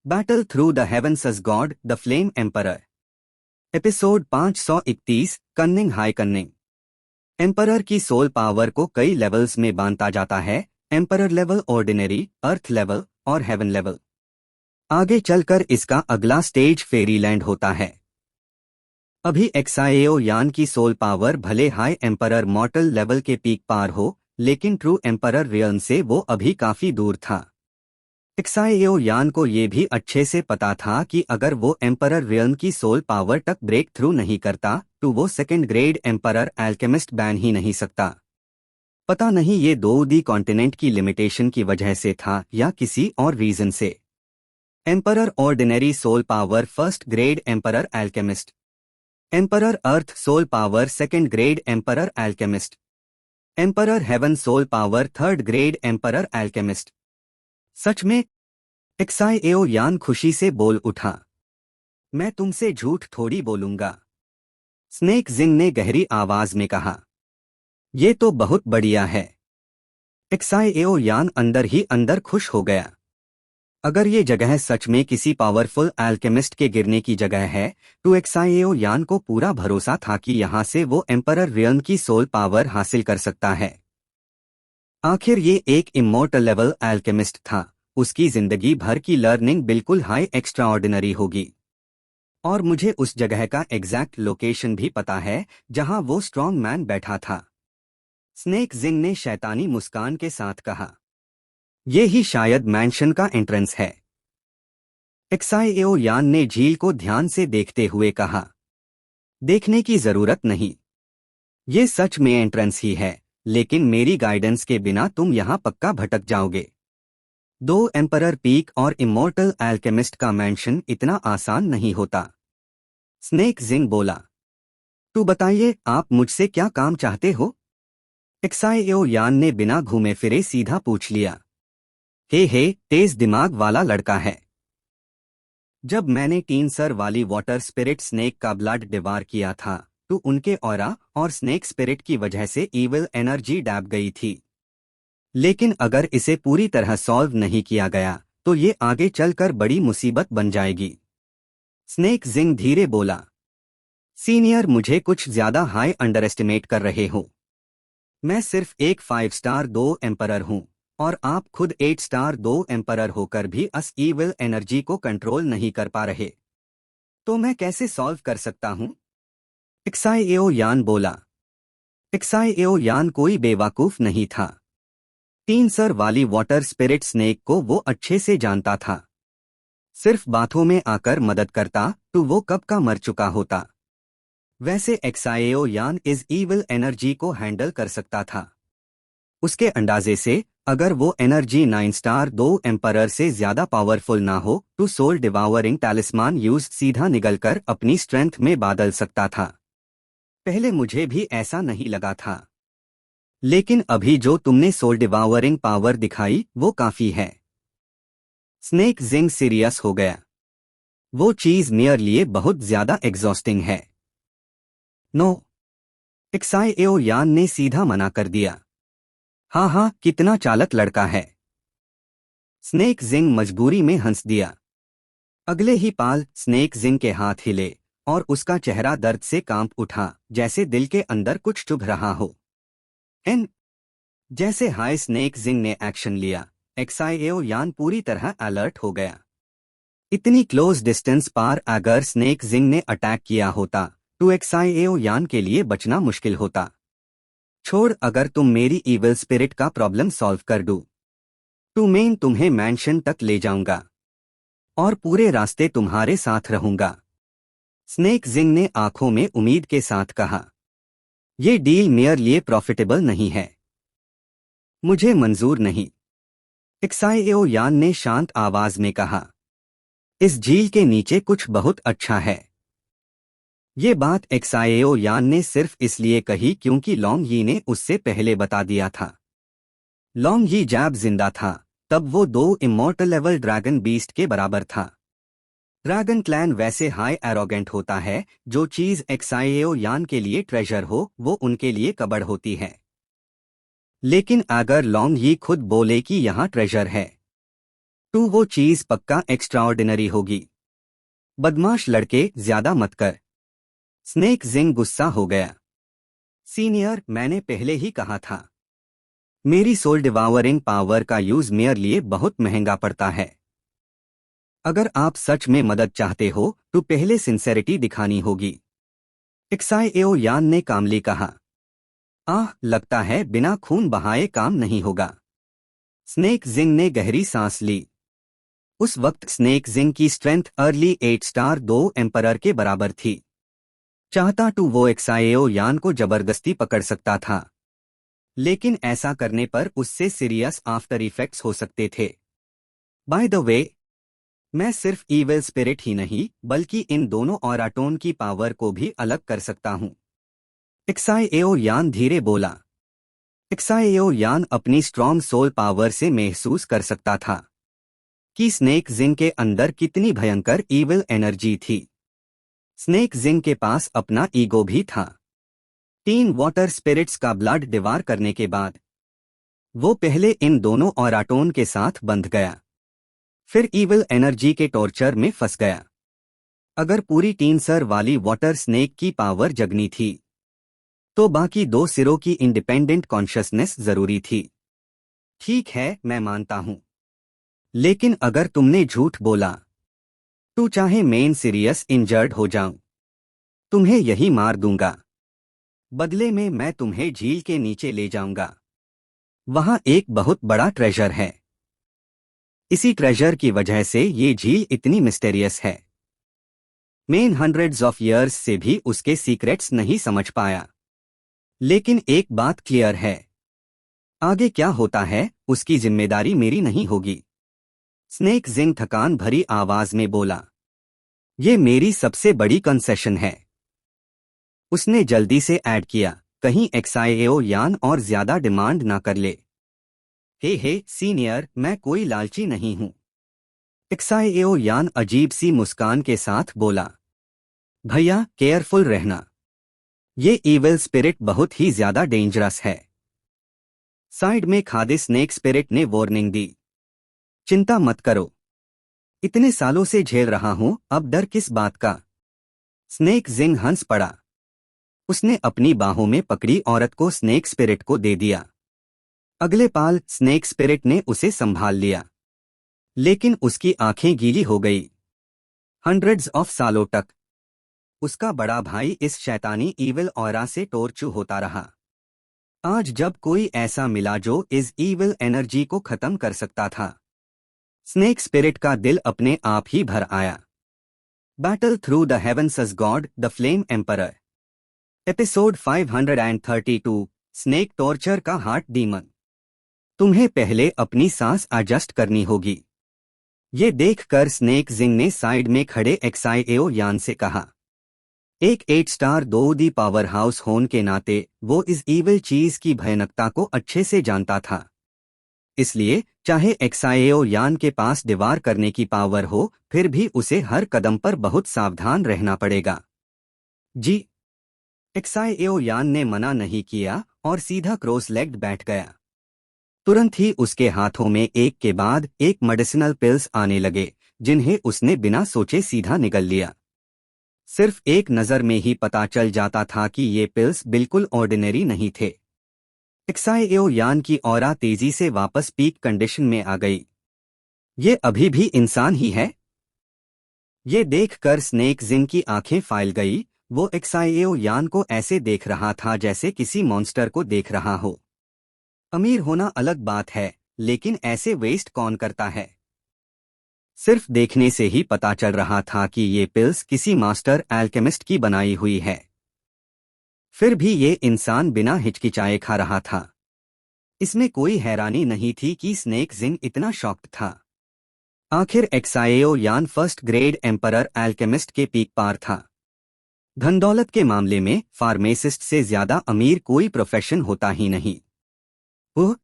Battle through the heavens as god the flame emperor. Episode 531 cunning high cunning. Emperor की soul power को कई levels में बांटा जाता है। Emperor level, ordinary, earth level और हेवन लेवल। आगे चलकर इसका अगला स्टेज फेरीलैंड होता है। अभी एक्साएओ यान की सोल पावर भले हाई एम्परर मॉर्टल लेवल के पीक पार हो, लेकिन ट्रू एम्परर रियल्म से वो अभी काफी दूर था। एक्साएओ यान को ये भी अच्छे से पता था कि अगर वो एम्परर रियल्म की सोल पावर तक ब्रेक थ्रू नहीं करता तो वो सेकंड ग्रेड एम्परर एल्केमिस्ट बैन ही नहीं सकता। पता नहीं ये दो दी कॉन्टिनेंट की लिमिटेशन की वजह से था या किसी और रीजन से। Emperor ordinary soul power first grade emperor alchemist. Emperor earth soul power second grade emperor alchemist. Emperor heaven soul power third grade emperor alchemist. सच में? एक्साएओ यान खुशी से बोल उठा। मैं तुमसे झूठ थोड़ी बोलूंगा, स्नेक जिंग ने गहरी आवाज में कहा। ये तो बहुत बढ़िया है। एक्साएओ यान अंदर ही अंदर खुश हो गया। अगर ये जगह सच में किसी पावरफुल एल्केमिस्ट के गिरने की जगह है तो एक्साएओ यान को पूरा भरोसा था कि यहां से वो एम्परर रियल्म की सोल पावर हासिल कर सकता है। आखिर ये एक इमोर्टल लेवल एल्केमिस्ट था, उसकी जिंदगी भर की लर्निंग बिल्कुल हाई एक्स्ट्राऑर्डिनरी होगी। और मुझे उस जगह का एग्जैक्ट लोकेशन भी पता है जहां वो स्ट्रॉन्ग मैन बैठा था। स्नेक जिंग ने शैतानी मुस्कान के साथ कहा। ये ही शायद मैंशन का एंट्रेंस है। एक्साएओ यान ने झील को ध्यान से देखते हुए कहा। देखने की जरूरत नहीं, ये सच में एंट्रेंस ही है, लेकिन मेरी गाइडेंस के बिना तुम यहां पक्का भटक जाओगे। दो एम्परर पीक और इमोर्टल एल्केमिस्ट का मेंशन इतना आसान नहीं होता। स्नेक जिंग बोला। तू बताइए, आप मुझसे क्या काम चाहते हो? एक्साएओ यान ने बिना घूमे फिरे सीधा पूछ लिया। हे, तेज दिमाग वाला लड़का है। जब मैंने टीनसर वाली वाटर स्पिरिट स्नेक का ब्लड डिवार किया था तो उनके ऑरा और स्नेक स्पिरिट की वजह से ईविल एनर्जी डैब गई थी। लेकिन अगर इसे पूरी तरह सॉल्व नहीं किया गया तो ये आगे चलकर बड़ी मुसीबत बन जाएगी। स्नेक जिंग धीरे बोला। सीनियर, मुझे कुछ ज्यादा हाई अंडर एस्टिमेट कर रहे हो। मैं सिर्फ एक 5 स्टार 2 एम्परर हूं और आप खुद 8 स्टार 2 एम्परर होकर भी अस ईविल एनर्जी को कंट्रोल नहीं कर पा रहे। तो मैं कैसे सॉल्व कर सकता हूं? एक्साएओ यान बोला। एक्साएओ यान कोई बेवकूफ नहीं था। टीनसर वाली वाटर स्पिरिट स्नेक को वो अच्छे से जानता था। सिर्फ बातों में आकर मदद करता तो वो कब का मर चुका होता। वैसे एक्साएओ यान इस ईविल एनर्जी को हैंडल कर सकता था। उसके अंदाजे से अगर वो एनर्जी 9 स्टार 2 एम्परर से ज्यादा पावरफुल ना हो तो सोल डिवावरिंग टैलिस्मान यूज सीधा निकलकर अपनी स्ट्रेंथ में बदल सकता था। पहले मुझे भी ऐसा नहीं लगा था, लेकिन अभी जो तुमने सोल डिवावरिंग पावर दिखाई वो काफी है। स्नेक जिंग सीरियस हो गया। वो चीज मेरे लिए बहुत ज्यादा एग्जॉस्टिंग है। नो, एक्साएओ यान ने सीधा मना कर दिया। हाँ, कितना चालक लड़का है। स्नेक जिंग मजबूरी में हंस दिया। अगले ही पाल स्नेक जिंग के हाथ हिले और उसका चेहरा दर्द से कांप उठा, जैसे दिल के अंदर कुछ चुभ रहा हो। एन जैसे हाय स्नेक जिंग ने एक्शन लिया, एक्साएओ यान पूरी तरह अलर्ट हो गया। इतनी क्लोज डिस्टेंस पार अगर स्नेक जिंग ने अटैक किया होता तो एक्साएओ यान के लिए बचना मुश्किल होता। छोड़, अगर तुम मेरी ईविल स्पिरिट का प्रॉब्लम सॉल्व कर दूं तो मैं तुम्हें मैंशन तक ले जाऊंगा और पूरे रास्ते तुम्हारे साथ रहूंगा। स्नेक जिंग ने आंखों में उम्मीद के साथ कहा। ये डील मेरे लिए प्रॉफिटेबल नहीं है। मुझे मंजूर नहीं, एक्साएओ यान ने शांत आवाज में कहा। इस झील के नीचे कुछ बहुत अच्छा है। ये बात एक्साएओ यान ने सिर्फ इसलिए कही क्योंकि लॉन्ग यी ने उससे पहले बता दिया था। लॉन्ग यी जब जिंदा था तब वो 2 इमॉर्टल लेवल ड्रैगन बीस्ट के बराबर था। ड्रैगन क्लैन वैसे हाई एरोगेंट होता है, जो चीज एक्साएओ यान के लिए ट्रेजर हो वो उनके लिए कबड़ होती है। लेकिन अगर लॉन्ग यी खुद बोले कि यहाँ ट्रेजर है टू वो चीज पक्का एक्स्ट्राऑर्डिनरी होगी। बदमाश लड़के, ज्यादा मत कर। स्नेक जिंग गुस्सा हो गया। सीनियर, मैंने पहले ही कहा था, मेरी सोल डिवावरिंग पावर का यूज मेरे लिए बहुत महंगा पड़ता है। अगर आप सच में मदद चाहते हो तो पहले सिंसेरिटी दिखानी होगी। एक्साइएओ यान ने कामली कहा। लगता है बिना खून बहाए काम नहीं होगा। स्नेक जिंग ने गहरी सांस ली। उस वक्त स्नेक जिंग की स्ट्रेंथ अर्ली 8 स्टार 2 एम्परर के बराबर थी। चाहता तो वो एक्साइएओ यान को जबरदस्ती पकड़ सकता था, लेकिन ऐसा करने पर उससे सीरियस आफ्टर इफेक्ट्स हो सकते थे। बाय द वे, मैं सिर्फ ईविल स्पिरिट ही नहीं बल्कि इन दोनों ऑराटोन की पावर को भी अलग कर सकता हूं। एक्साइएओ यान धीरे बोला। एक्साइएओ यान अपनी स्ट्रॉन्ग सोल पावर से महसूस कर सकता था कि स्नेक जिंग के अंदर कितनी भयंकर ईविल एनर्जी थी। स्नेक जिंग के पास अपना ईगो भी था। 3 वाटर स्पिरिट्स का ब्लड डिवार करने के बाद वो पहले इन दोनों ऑराटोन के साथ बंध गया, फिर ईविल एनर्जी के टॉर्चर में फंस गया। अगर पूरी 3 सर वाली वाटर स्नेक की पावर जगनी थी तो बाकी 2 सिरों की इंडिपेंडेंट कॉन्शियसनेस जरूरी थी। ठीक है, मैं मानता हूं, लेकिन अगर तुमने झूठ बोला तो चाहे मेन सीरियस इंजर्ड हो जाऊं, तुम्हें यही मार दूंगा। बदले में मैं तुम्हें झील के नीचे ले जाऊंगा। वहां एक बहुत बड़ा ट्रेजर है। इसी ट्रेजर की वजह से ये झील इतनी मिस्टेरियस है। मेन हंड्रेड्स ऑफ ईयर्स से भी उसके सीक्रेट्स नहीं समझ पाया। लेकिन एक बात क्लियर है, आगे क्या होता है उसकी जिम्मेदारी मेरी नहीं होगी। स्नेक जिंग थकान भरी आवाज में बोला। ये मेरी सबसे बड़ी कंसेशन है। उसने जल्दी से ऐड किया, कहीं एक्साइएओ यान और ज्यादा डिमांड ना कर ले। हे सीनियर, मैं कोई लालची नहीं हूं। एक्साइएओ यान अजीब सी मुस्कान के साथ बोला। भैया, केयरफुल रहना। ये ईविल स्पिरिट बहुत ही ज्यादा डेंजरस है। साइड में खादे स्नेक स्पिरिट ने वार्निंग दी। चिंता मत करो, इतने सालों से झेल रहा हूं, अब डर किस बात का। स्नेक जिंग हंस पड़ा। उसने अपनी बाहों में पकड़ी औरत को स्नेक स्पिरिट को दे दिया। अगले पाल स्नेक स्पिरिट ने उसे संभाल लिया, लेकिन उसकी आंखें गीली हो गई। हंड्रेड्स ऑफ सालों तक उसका बड़ा भाई इस शैतानी ईविल ऑरा से टॉर्चर होता रहा। आज जब कोई ऐसा मिला जो इस ईविल एनर्जी को खत्म कर सकता था, स्नेक स्पिरिट का दिल अपने आप ही भर आया। Battle through the heavens as god the flame emperor. Episode 532 snake torture का हार्ट डीमन। तुम्हें पहले अपनी सांस एडजस्ट करनी होगी। ये देखकर स्नेक जिंग ने साइड में खड़े एक्साइएओ यान से कहा। एक 8 स्टार 2 दी पावर हाउस होने के नाते वो इस ईविल चीज की भयानकता को अच्छे से जानता था। इसलिए चाहे एक्साइएओ यान के पास डिवार करने की पावर हो, फिर भी उसे हर कदम पर बहुत सावधान रहना पड़ेगा। जी। एक्साइएओ यान ने मना नहीं किया और सीधा क्रॉस लेग्ड बैठ गया। तुरंत ही उसके हाथों में एक के बाद एक मेडिसिनल पिल्स आने लगे, जिन्हें उसने बिना सोचे सीधा निगल लिया। सिर्फ एक नजर में ही पता चल जाता था कि ये पिल्स बिल्कुल ऑर्डिनरी नहीं थे। एक्साइएओ यान की ऑरा तेजी से वापस पीक कंडीशन में आ गई। ये अभी भी इंसान ही है। ये देखकर स्नेक जिंग की आंखें फाइल गई। वो एक्साइएओ यान को ऐसे देख रहा था जैसे किसी मॉन्स्टर को देख रहा हो। अमीर होना अलग बात है, लेकिन ऐसे वेस्ट कौन करता है। सिर्फ देखने से ही पता चल रहा था कि ये पिल्स किसी मास्टर एल्केमिस्ट की बनाई हुई है। फिर भी ये इंसान बिना हिचकिचाए खा रहा था। इसमें कोई हैरानी नहीं थी कि स्नेक जिंग इतना शॉक्ड था। आखिर एक्साइएओ यान फर्स्ट ग्रेड एम्परर एल्केमिस्ट के पीक पार था। धन दौलत के मामले में फार्मेसिस्ट से ज्यादा अमीर कोई प्रोफेशन होता ही नहीं। वह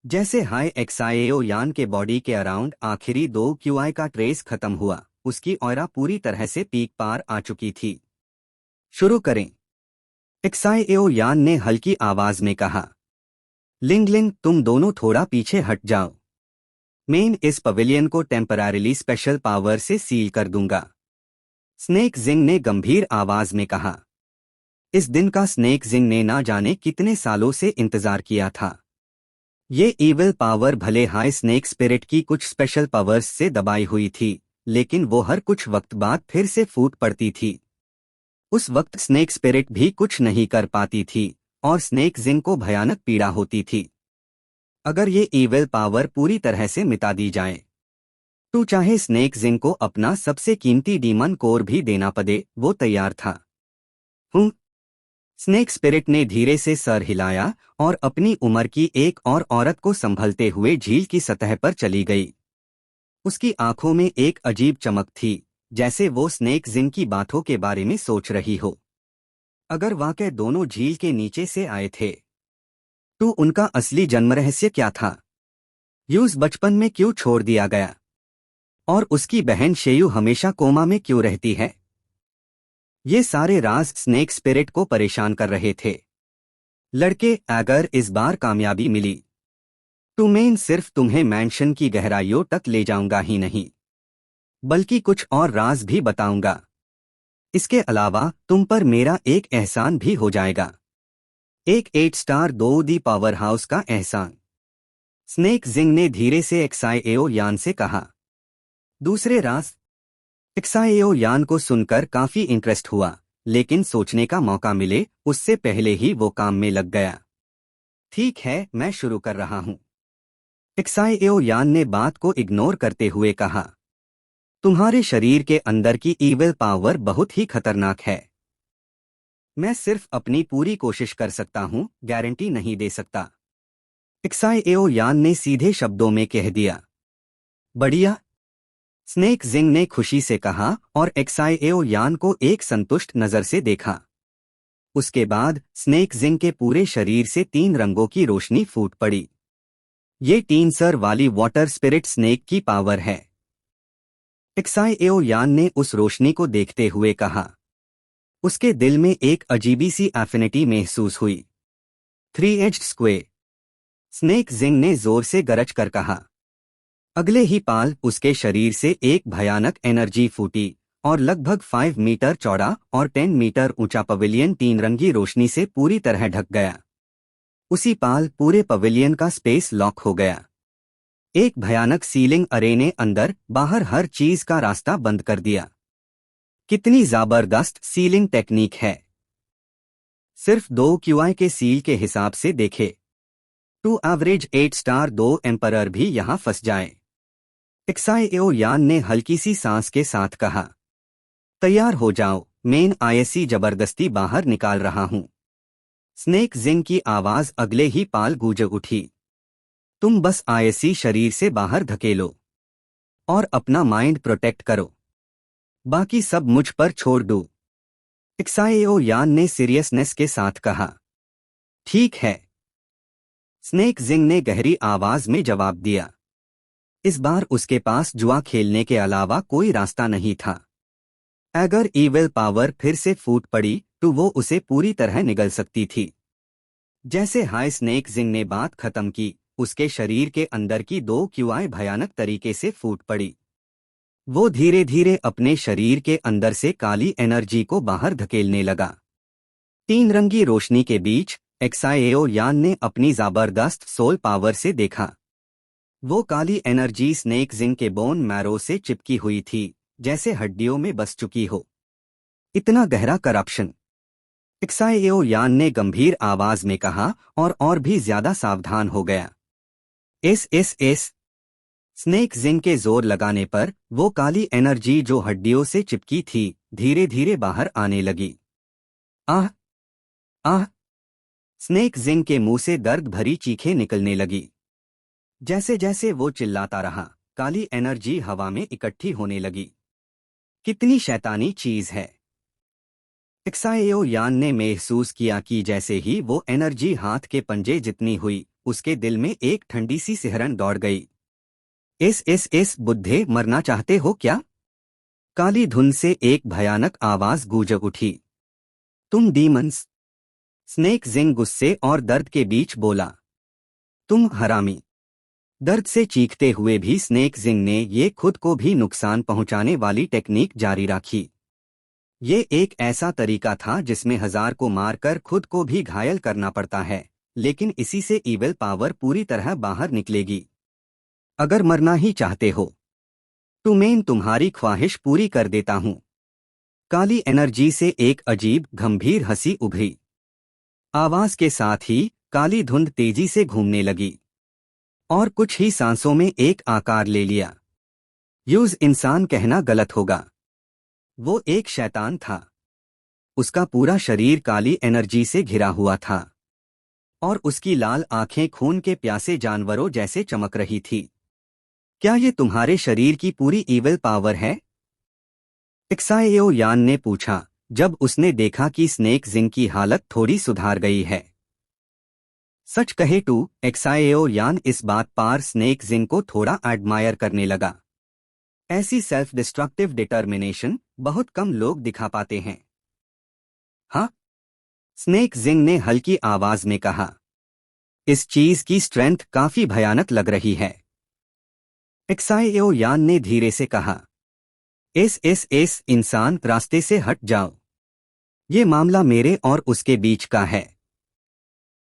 जैसे हाई एक्साइएओ यान के बॉडी के अराउंड आखिरी 2 क्यूआई का ट्रेस खत्म हुआ, उसकी ऑरा पूरी तरह से पीक पार आ चुकी थी। शुरू करें। एक्साइएओ यान ने हल्की आवाज में कहा। लिंगलिंग, तुम दोनों थोड़ा पीछे हट जाओ। मैं इस पवेलियन को टेम्पररीली स्पेशल पावर से सील कर दूंगा। स्नेक जिंग ने गंभीर आवाज में कहा। इस दिन का स्नेक जिंग ने ना जाने कितने सालों से इंतजार किया था। ये इविल पावर भले हाई स्नेक स्पिरिट की कुछ स्पेशल पावर्स से दबाई हुई थी, लेकिन वो हर कुछ वक्त बाद फिर से फूट पड़ती थी। उस वक्त स्नेक स्पिरिट भी कुछ नहीं कर पाती थी और स्नेक जिंग को भयानक पीड़ा होती थी। अगर ये इविल पावर पूरी तरह से मिटा दी जाए तो चाहे स्नेक जिंग को अपना सबसे कीमती डीमन कोर भी देना पड़े, वो तैयार था। स्नेक स्पिरिट ने धीरे से सर हिलाया और अपनी उम्र की एक और औरत को संभलते हुए झील की सतह पर चली गई। उसकी आंखों में एक अजीब चमक थी, जैसे वो स्नेक जिंग की बातों के बारे में सोच रही हो। अगर वाकई दोनों झील के नीचे से आए थे तो उनका असली जन्म रहस्य क्या था? यूज बचपन में क्यों छोड़ दिया गया? और उसकी बहन शेयू हमेशा कोमा में क्यों रहती है? ये सारे राज स्नेक स्पिरिट को परेशान कर रहे थे। लड़के, अगर इस बार कामयाबी मिली तो मैं सिर्फ तुम्हें मैंशन की गहराइयों तक ले जाऊंगा ही नहीं, बल्कि कुछ और राज भी बताऊंगा। इसके अलावा तुम पर मेरा एक एहसान भी हो जाएगा, एक 8 स्टार 2D पावर हाउस का एहसान। स्नेक जिंग ने धीरे से एक्साइएओ यान से कहा। दूसरे राज? एक्साइएओ यान को सुनकर काफी इंटरेस्ट हुआ, लेकिन सोचने का मौका मिले उससे पहले ही वो काम में लग गया। ठीक है, मैं शुरू कर रहा हूं। एक्साइएओ यान ने बात को इग्नोर करते हुए कहा। तुम्हारे शरीर के अंदर की इविल पावर बहुत ही खतरनाक है। मैं सिर्फ अपनी पूरी कोशिश कर सकता हूं, गारंटी नहीं दे सकता। एक्साइएओ यान ने सीधे शब्दों में कह दिया। बढ़िया, स्नेक जिंग ने खुशी से कहा और एक्साइएओ यान को एक संतुष्ट नजर से देखा। उसके बाद स्नेक जिंग के पूरे शरीर से 3 रंगों की रोशनी फूट पड़ी। ये 3 सर वाली वाटर स्पिरिट स्नेक की पावर है। एक्साइएओ यान ने उस रोशनी को देखते हुए कहा। उसके दिल में एक अजीबी सी एफिनिटी महसूस हुई। 3-एज्ड स्क्वेयर, स्नेक जिंग ने जोर से गरज कर कहा। अगले ही पाल उसके शरीर से एक भयानक एनर्जी फूटी और लगभग 5 मीटर चौड़ा और 10 मीटर ऊंचा पवेलियन 3 रंगी रोशनी से पूरी तरह ढक गया। उसी पाल पूरे पवेलियन का स्पेस लॉक हो गया। एक भयानक सीलिंग अरे ने अंदर बाहर हर चीज का रास्ता बंद कर दिया। कितनी जबरदस्त सीलिंग टेक्निक है। सिर्फ 2 QI के सील के हिसाब से देखे तो एवरेज 8 स्टार 2 एम्परर भी यहां फंस जाए। एक्साइएओ यान ने हल्की सी सांस के साथ कहा। तैयार हो जाओ, मैं आईएससी जबरदस्ती बाहर निकाल रहा हूं। स्नेक जिंग की आवाज अगले ही पाल गूंज उठी। तुम बस आईएससी शरीर से बाहर धकेलो और अपना माइंड प्रोटेक्ट करो, बाकी सब मुझ पर छोड़ दो। एक्साइएओ यान ने सीरियसनेस के साथ कहा। ठीक है, स्नेक जिंग ने गहरी आवाज में जवाब दिया। इस बार उसके पास जुआ खेलने के अलावा कोई रास्ता नहीं था। अगर इविल पावर फिर से फूट पड़ी तो वो उसे पूरी तरह निगल सकती थी। जैसे हाय स्नेक जिंग ने बात खत्म की, उसके शरीर के अंदर की 2 QI भयानक तरीके से फूट पड़ी। वो धीरे धीरे अपने शरीर के अंदर से काली एनर्जी को बाहर धकेलने लगा। 3 रंगी रोशनी के बीच एक्साइएओ यान ने अपनी जबरदस्त सोल पावर से देखा। वो काली एनर्जी स्नेक जिंग के बोन मैरो से चिपकी हुई थी, जैसे हड्डियों में बस चुकी हो। इतना गहरा करप्शन? एक्साइएओ यान ने गंभीर आवाज में कहा और भी ज्यादा सावधान हो गया। एस स्नेक जिंग के जोर लगाने पर वो काली एनर्जी जो हड्डियों से चिपकी थी धीरे धीरे बाहर आने लगी। आह आह, स्नेक जिंग के मुंह से दर्द भरी चीखें निकलने लगी। जैसे जैसे वो चिल्लाता रहा, काली एनर्जी हवा में इकट्ठी होने लगी। कितनी शैतानी चीज है। एक्साइएओ यान ने महसूस किया कि जैसे ही वो एनर्जी हाथ के पंजे जितनी हुई, उसके दिल में एक ठंडी सी सिहरन दौड़ गई। एस बुद्धे, मरना चाहते हो क्या? काली धुन से एक भयानक आवाज गूंज उठी। तुम डीमंस? स्नेक जिंग गुस्से और दर्द के बीच बोला। तुम हरामी। दर्द से चीखते हुए भी स्नेक जिंग ने ये खुद को भी नुकसान पहुंचाने वाली टेक्निक जारी रखी। ये एक ऐसा तरीका था जिसमें हजार को मारकर खुद को भी घायल करना पड़ता है, लेकिन इसी से ईविल पावर पूरी तरह बाहर निकलेगी। अगर मरना ही चाहते हो तो मैं तुम्हारी ख्वाहिश पूरी कर देता हूं। काली एनर्जी से एक अजीब गंभीर हंसी उभरी। आवाज के साथ ही काली धुंध तेजी से घूमने लगी और कुछ ही सांसों में एक आकार ले लिया। यूज इंसान कहना गलत होगा। वो एक शैतान था। उसका पूरा शरीर काली एनर्जी से घिरा हुआ था और उसकी लाल आंखें खून के प्यासे जानवरों जैसे चमक रही थी। क्या ये तुम्हारे शरीर की पूरी ईविल पावर है? एक्साएओ यान ने पूछा जब उसने देखा कि स्नेक जिंग की हालत थोड़ी सुधार गई है। सच कहे तो एक्साएओ यान इस बात पर स्नेक जिंग को थोड़ा एडमायर करने लगा। ऐसी सेल्फ डिस्ट्रक्टिव डिटर्मिनेशन बहुत कम लोग दिखा पाते हैं। हाँ, स्नेक जिंग ने हल्की आवाज में कहा। इस चीज की स्ट्रेंथ काफी भयानक लग रही है। एक्साएओ यान ने धीरे से कहा, एस इंसान रास्ते से हट जाओ। ये मामला मेरे और उसके बीच का है।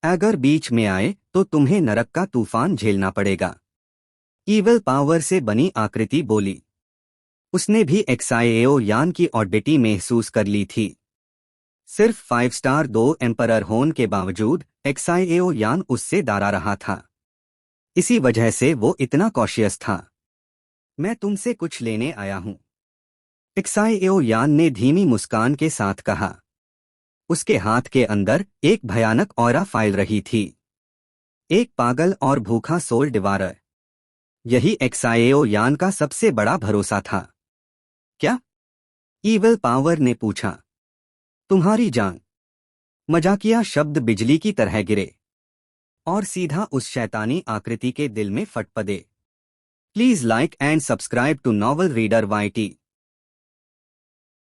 अगर बीच में आए तो तुम्हें नरक का तूफान झेलना पड़ेगा। ईविल पावर से बनी आकृति बोली। उसने भी एक्साएओ यान की ऑडिटी महसूस कर ली थी। सिर्फ 5 स्टार 2 एम्परर होने के बावजूद एक्साएओ यान उससे डरा रहा था। इसी वजह से वो इतना कॉशियस था। मैं तुमसे कुछ लेने आया हूं, एक्साएओ यान ने धीमी मुस्कान के साथ कहा। उसके हाथ के अंदर एक भयानक ऑरा फाइल रही थी। एक पागल और भूखा सोल डिवारर। यही एक्साएओ यान का सबसे बड़ा भरोसा था। क्या? ईविल पावर ने पूछा। तुम्हारी जान। मजाकिया शब्द बिजली की तरह गिरे और सीधा उस शैतानी आकृति के दिल में फट पड़े। Please like and subscribe to novel reader YT।